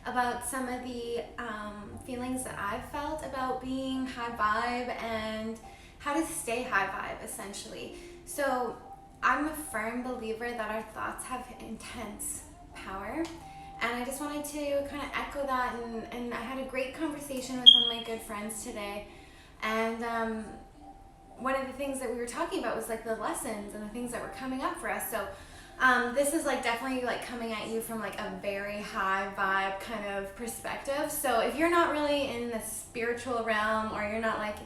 about some of the feelings that I've felt about being high vibe and how to stay high vibe, essentially. So I'm a firm believer that our thoughts have intense power. And I just wanted to kind of echo that. And I had a great conversation with one of my good friends today. And one of the things that we were talking about was like the lessons and the things that were coming up for us. So this is like definitely like coming at you from like a very high vibe kind of perspective. So if you're not really in the spiritual realm, or you're not like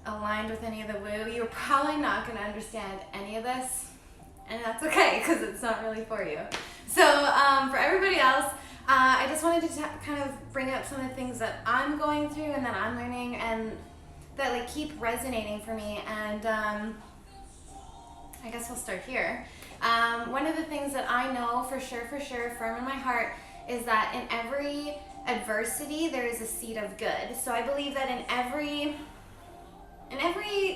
aligned with any of the woo, you're probably not going to understand any of this, and that's okay because it's not really for you. So for everybody else, I just wanted to kind of bring up some of the things that I'm going through and that I'm learning and that like keep resonating for me. And I guess we'll start here. One of the things that I know for sure, firm in my heart, is that in every adversity there is a seed of good. So I believe that in every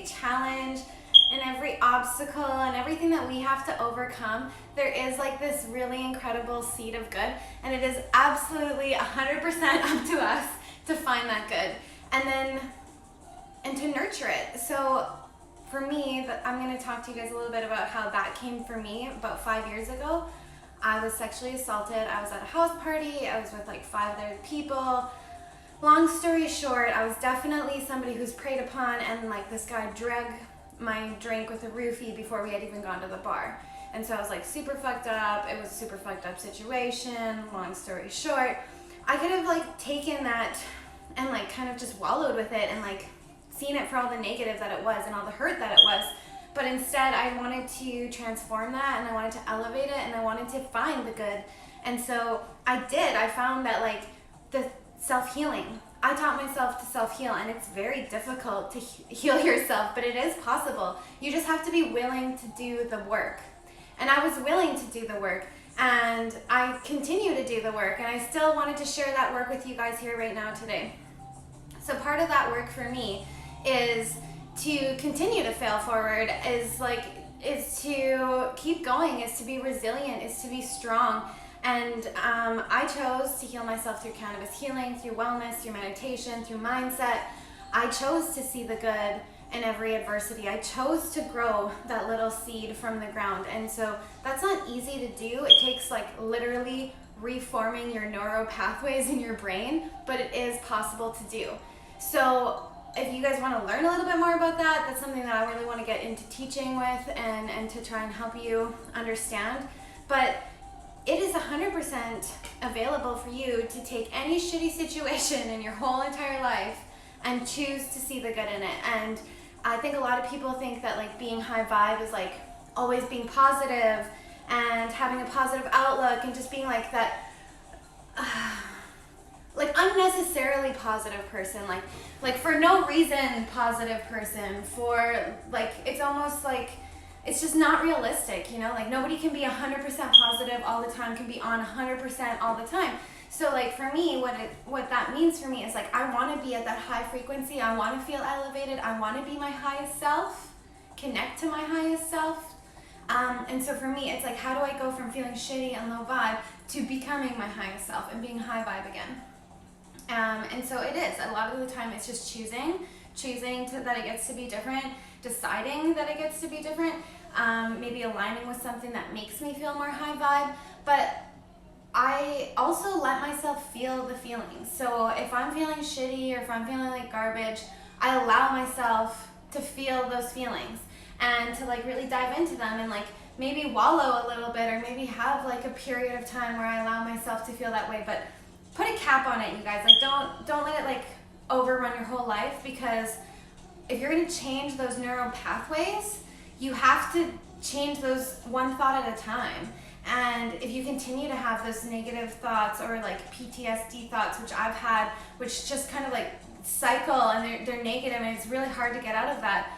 challenge, in every obstacle, and everything that we have to overcome, there is like this really incredible seed of good, and it is absolutely 100% up to us to find that good and to nurture it. So for me, I'm going to talk to you guys a little bit about how that came for me about 5 years ago. I was sexually assaulted. I was at a house party. I was with like 5 other people. Long story short, I was definitely somebody who's preyed upon, and like this guy drug my drink with a roofie before we had even gone to the bar. And so I was like super fucked up. It was a super fucked up situation. Long story short, I could have like taken that and like kind of just wallowed with it and like seen it for all the negative that it was and all the hurt that it was. But instead I wanted to transform that, and I wanted to elevate it, and I wanted to find the good. And so I did. I found that like the self-healing, I taught myself to self-heal, and it's very difficult to heal yourself, but it is possible. You just have to be willing to do the work. And I was willing to do the work, and I continue to do the work, and I still wanted to share that work with you guys here right now today. So part of that work for me is to continue to fail forward, is to keep going, is to be resilient, is to be strong. And I chose to heal myself through cannabis healing, through wellness, through meditation, through mindset. I chose to see the good in every adversity. I chose to grow that little seed from the ground. And so that's not easy to do. It takes like literally reforming your neural pathways in your brain, but it is possible to do. So if you guys want to learn a little bit more about that, that's something that I really want to get into teaching with and to try and help you understand. But it is 100% available for you to take any shitty situation in your whole entire life and choose to see the good in it. And I think a lot of people think that like being high vibe is like always being positive and having a positive outlook and just being like that like unnecessarily positive person, like for no reason positive person, for like it's almost like it's just not realistic, you know? Like nobody can be 100% positive all the time, can be on 100% all the time. So like for me, what that means for me is like I want to be at that high frequency. I want to feel elevated. I want to be my highest self, connect to my highest self. And so for me, it's like, how do I go from feeling shitty and low vibe to becoming my highest self and being high vibe again? And so it is. A lot of the time it's just choosing that it gets to be different, deciding that it gets to be different, maybe aligning with something that makes me feel more high vibe. But I also let myself feel the feelings. So if I'm feeling shitty or if I'm feeling like garbage, I allow myself to feel those feelings and to like really dive into them and like maybe wallow a little bit, or maybe have like a period of time where I allow myself to feel that way. But put a cap on it, you guys. Like don't let it like overrun your whole life, because if you're going to change those neural pathways, you have to change those one thought at a time. And if you continue to have those negative thoughts or like PTSD thoughts, which I've had, which just kind of like cycle and they're negative and it's really hard to get out of that,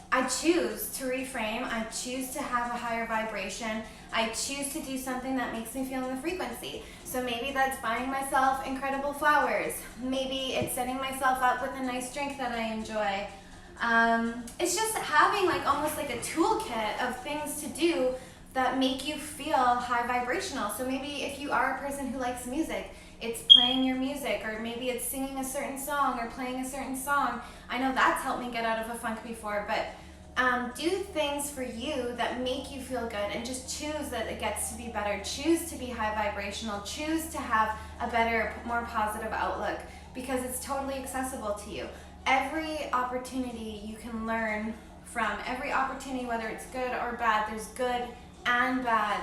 I choose to reframe. I choose to have a higher vibration. I choose to do something that makes me feel in the frequency. So maybe that's buying myself incredible flowers. Maybe it's setting myself up with a nice drink that I enjoy. It's just having like almost like a toolkit of things to do that make you feel high vibrational. So maybe if you are a person who likes music, it's playing your music, or maybe it's singing a certain song or playing a certain song. I know that's helped me get out of a funk before, but do things for you that make you feel good, and just choose that it gets to be better. Choose to be high vibrational. Choose to have a better, more positive outlook, because it's totally accessible to you. Every opportunity you can learn from, every opportunity, whether it's good or bad, there's good and bad.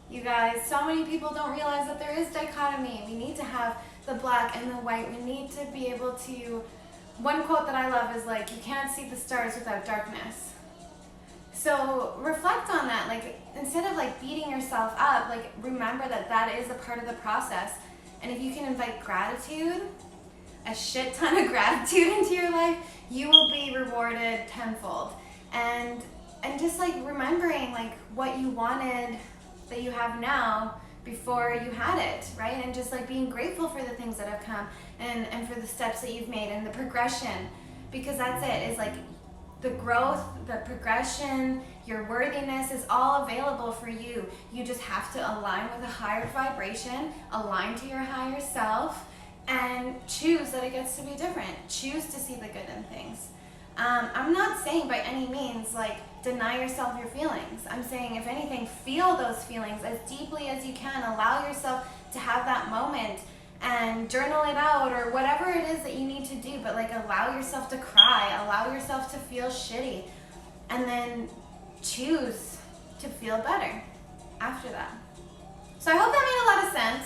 You guys, so many people don't realize that there is dichotomy. We need to have the black and the white. We need to be able to, one quote that I love is like, you can't see the stars without darkness. So reflect on that. Like, instead of like beating yourself up, like remember that that is a part of the process. And if you can invite gratitude, a shit ton of gratitude into your life, you will be rewarded tenfold. And just like remembering like what you wanted that you have now before you had it, right? And just like being grateful for the things that have come, and for the steps that you've made and the progression, because that's it, is like the growth, the progression, your worthiness is all available for you. You just have to align with a higher vibration, align to your higher self, and choose that it gets to be different. Choose to see the good in things. I'm not saying by any means like deny yourself your feelings. I'm saying, if anything, feel those feelings as deeply as you can. Allow yourself to have that moment and journal it out, or whatever it is that you need to do, but like allow yourself to cry, allow yourself to feel shitty, and then choose to feel better after that. So I hope that made a lot of sense.